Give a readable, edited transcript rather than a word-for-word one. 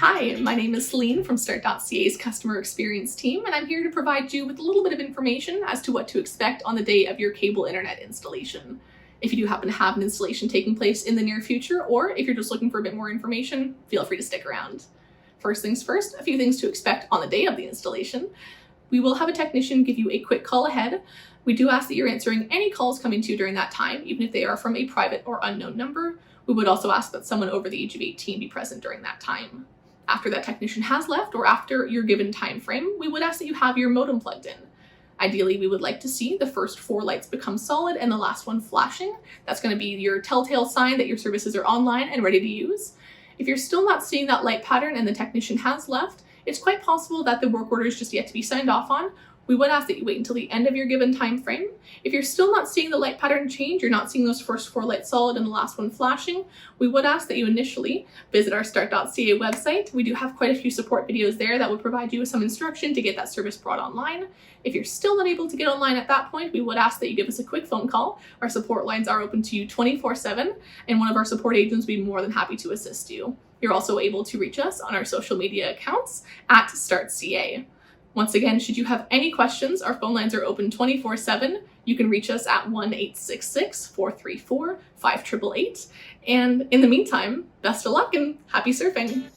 Hi, my name is Celine from Start.ca's customer experience team, and I'm here to provide you with a little bit of information as to what to expect on the day of your cable internet installation. If you do happen to have an installation taking place in the near future, or if you're just looking for a bit more information, feel free to stick around. First things first, a few things to expect on the day of the installation. We will have a technician give you a quick call ahead. We do ask that you're answering any calls coming to you during that time, even if they are from a private or unknown number. We would also ask that someone over the age of 18 be present during that time. After that technician has left, or after your given time frame, we would ask that you have your modem plugged in. Ideally, we would like to see the first 4 lights become solid and the last one flashing. That's going to be your telltale sign that your services are online and ready to use. If you're still not seeing that light pattern and the technician has left, it's quite possible that the work order is just yet to be signed off on. We would ask that you wait until the end of your given time frame. If you're still not seeing the light pattern change, you're not seeing those first 4 lights solid and the last one flashing, we would ask that you initially visit our Start.ca website. We do have quite a few support videos there that would provide you with some instruction to get that service brought online. If you're still not able to get online at that point, we would ask that you give us a quick phone call. Our support lines are open to you 24/7, and one of our support agents will be more than happy to assist you. You're also able to reach us on our social media accounts at Start.ca. Once again, should you have any questions, our phone lines are open 24/7. You can reach us at 1-866-434-5888. And in the meantime, best of luck and happy surfing!